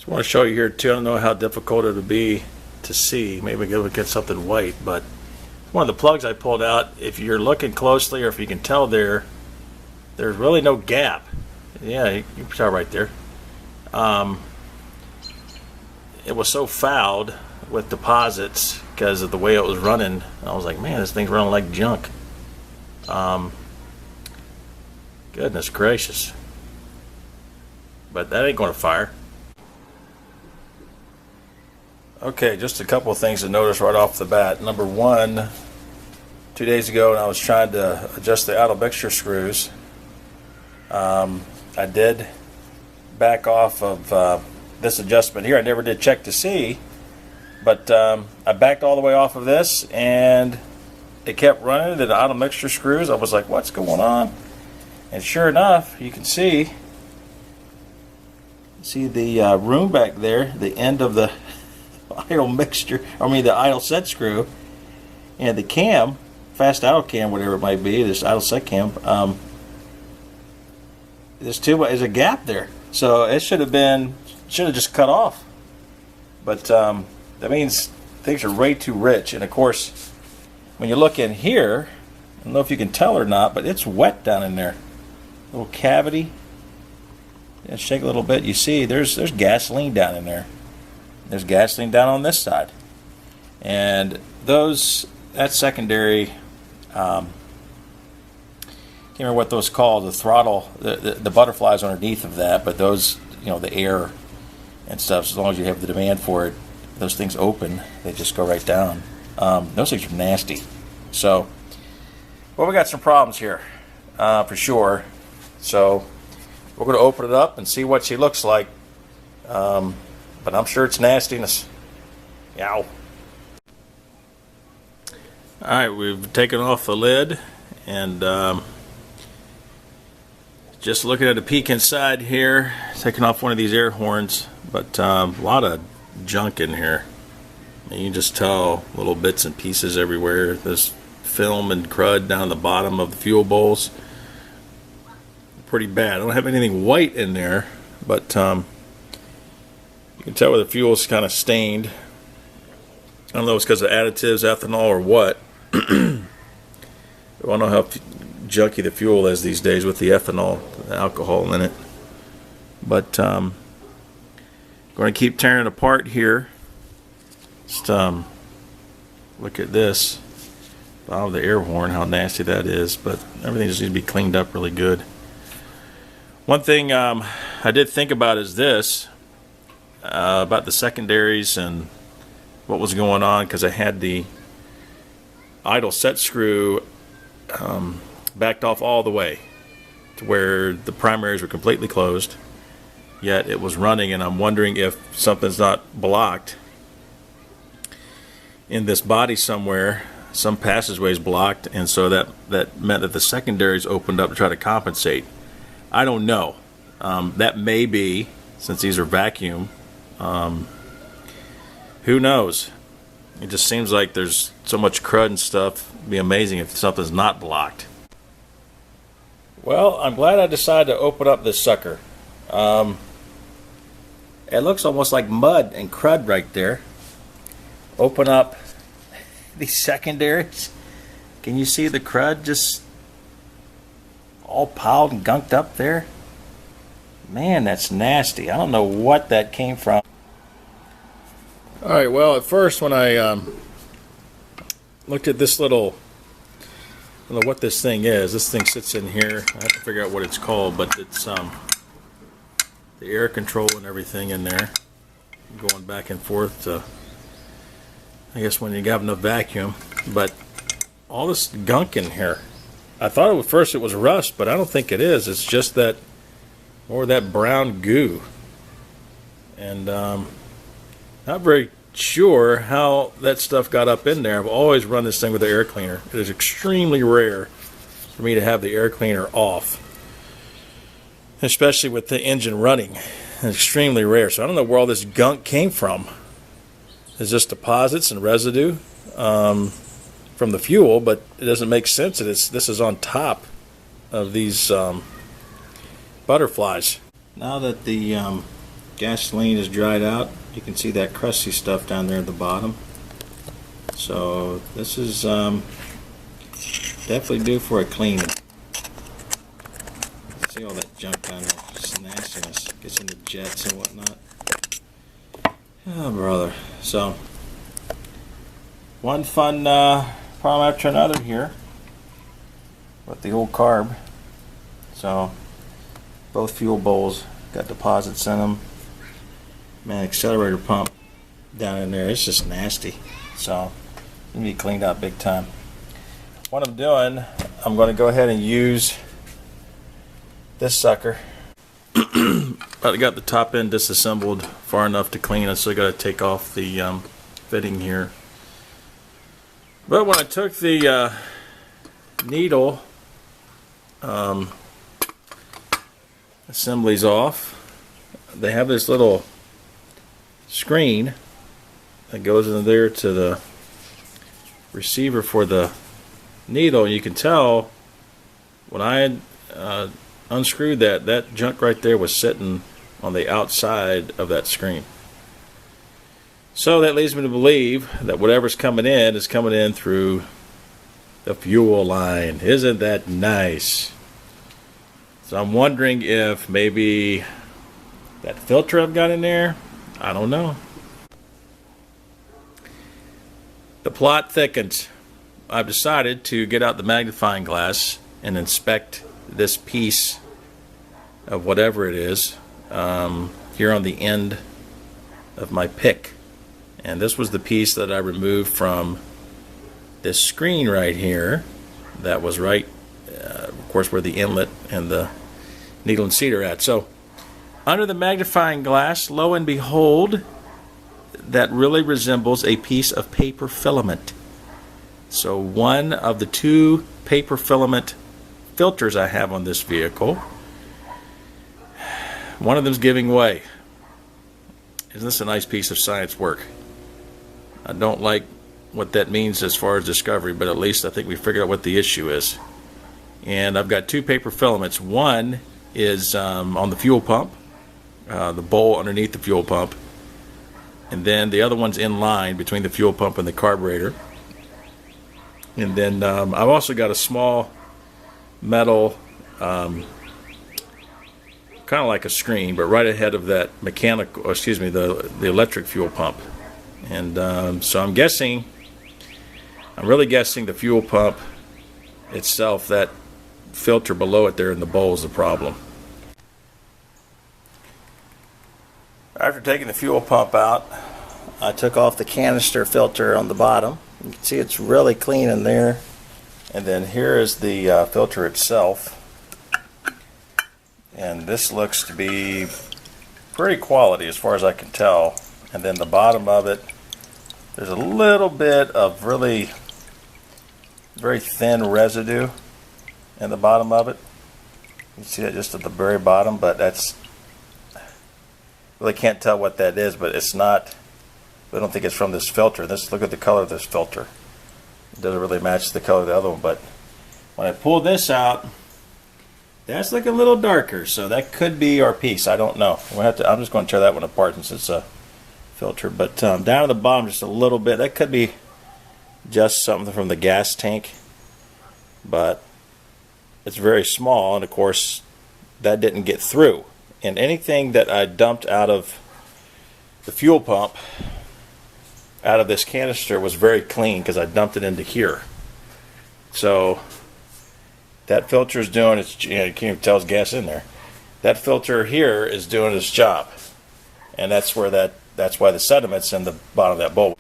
I want to show you here too. I don't know how difficult it would be to see. Maybe we'll get something white, but one of the plugs I pulled out, if you're looking closely or if you can tell there's really no gap. Yeah, you can tell right there. It was so fouled with deposits because of the way it was running. I was like, man, this thing's running like junk. Goodness gracious. But that ain't going to fire. Okay, just a couple of things to notice right off the bat. Number one, 2 days ago when I was trying to adjust the idle mixture screws, I did back off of this adjustment here. I never did check to see, but I backed all the way off of this and it kept running to the idle mixture screws. I was like, what's going on? And sure enough, you can see the room back there, the end of the idle mixture, the idle set screw, and the cam, fast idle cam, whatever it might be, this idle set cam, there's a gap there. So it should have just cut off. But that means things are way too rich. And of course, when you look in here, I don't know if you can tell or not, but it's wet down in there. Little cavity. And shake a little bit. You see, there's gasoline down in there. There's gasoline down on this side, and that secondary. Can't remember what those called. The throttle, the butterflies underneath of that, but those, the air and stuff. As long as you have the demand for it, those things open. They just go right down. Those things are nasty. So, well, we got some problems here for sure. So we're going to open it up and see what she looks like. But I'm sure it's nastiness. Yow. Alright, we've taken off the lid and just looking at a peek inside here, taking off one of these air horns, but a lot of junk in here. And you can just tell little bits and pieces everywhere. There's film and crud down the bottom of the fuel bowls. Pretty bad. I don't have anything white in there, but you can tell where the fuel's kind of stained. I don't know if it's because of additives, ethanol, or what. I don't know how junky the fuel is these days with the ethanol, the alcohol in it. But I'm going to keep tearing it apart here. Just look at this. Wow, the air horn, how nasty that is. But everything just needs to be cleaned up really good. One thing I did think about is this. About the secondaries and what was going on, because I had the idle set screw backed off all the way to where the primaries were completely closed, yet it was running, and I'm wondering if something's not blocked in this body somewhere. Some passageway's blocked, and so that meant that the secondaries opened up to try to compensate. I don't know. That may be, since these are vacuum. Who knows? It just seems like there's so much crud and stuff. It'd be amazing if something's not blocked. Well, I'm glad I decided to open up this sucker. It looks almost like mud and crud right there. Open up these secondaries. Can you see the crud just all piled and gunked up there? Man, that's nasty. I don't know what that came from. Alright, well, at first when I looked at this little, I don't know what this thing is. This thing sits in here. I have to figure out what it's called, but it's the air control and everything in there. Going back and forth to, I guess, when you have enough vacuum. But all this gunk in here. I thought at first it was rust, but I don't think it is. It's just that, more of that brown goo. And not very sure how that stuff got up in there. I've always run this thing with the air cleaner. It is extremely rare for me to have the air cleaner off, especially with the engine running. It's extremely rare. So I don't know where all this gunk came from. It's just deposits and residue from the fuel, but it doesn't make sense that this is on top of these butterflies. Now that the gasoline is dried out. You can see that crusty stuff down there at the bottom. So this is definitely due for a cleaning. See all that junk down there, just nastiness, gets into jets and whatnot. Oh brother. So one fun problem after another here with the old carb. So both fuel bowls got deposits in them. Man, accelerator pump down in there, it's just nasty. So you need cleaned out big time. What I'm doing, I'm going to go ahead and use this sucker. I got the top end disassembled far enough to clean. I still got to take off the fitting here. But when I took the needle assemblies off, they have this little screen that goes in there to the receiver for the needle, and you can tell when I had unscrewed that junk right there was sitting on the outside of that screen. So that leads me to believe that whatever's coming in is coming in through the fuel line. Isn't that nice? So I'm wondering if maybe that filter I've got in there, I don't know. The plot thickens. I've decided to get out the magnifying glass and inspect this piece of whatever it is here on the end of my pick. And this was the piece that I removed from this screen right here that was right, of course, where the inlet and the needle and seat are at. So under the magnifying glass, lo and behold, that really resembles a piece of paper filament. So one of the two paper filament filters I have on this vehicle, one of them's giving way. Isn't this a nice piece of science work? I don't like what that means as far as discovery, but at least I think we figured out what the issue is. And I've got two paper filaments. One is on the fuel pump, the bowl underneath the fuel pump, and then the other one's in line between the fuel pump and the carburetor. And then I've also got a small metal, kind of like a screen, but right ahead of that mechanical, or excuse me, the electric fuel pump. And so I'm really guessing the fuel pump itself, that filter below it there in the bowl, is the problem. After taking the fuel pump out, I took off the canister filter on the bottom. You can see it's really clean in there. And then here is the filter itself. And this looks to be pretty quality as far as I can tell. And then the bottom of it, there's a little bit of really very thin residue in the bottom of it. You can see that just at the very bottom, but that's, really can't tell what that is, but it's not, I don't think it's from this filter. Look at the color of this filter. It doesn't really match the color of the other one, but when I pull this out, that's looking a little darker, so that could be our piece. I don't know. I'm just going to tear that one apart since it's a filter. But down at the bottom, just a little bit. That could be just something from the gas tank, but it's very small, and of course, that didn't get through. And anything that I dumped out of the fuel pump, out of this canister, was very clean because I dumped it into here. So that filter is doing its, you can't even tell there's gas in there. That filter here is doing its job, and that's where that's why the sediment's in the bottom of that bowl.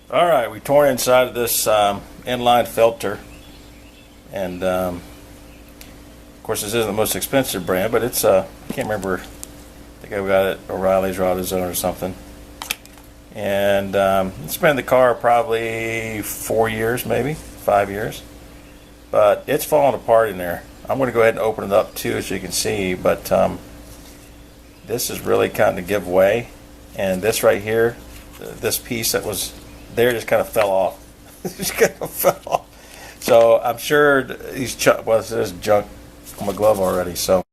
All right, we tore inside of this inline filter, and of course this isn't the most expensive brand, but it's I can't remember. I think I got it O'Reilly's or AutoZone or something. And it's been in the car probably 4 years, maybe 5 years, but it's falling apart in there. I'm going to go ahead and open it up too, as you can see, but this is really kind of give way, and this right here, this piece that was there just kind of fell off. Just kind of fell off. So I'm sure there's junk on my glove already. So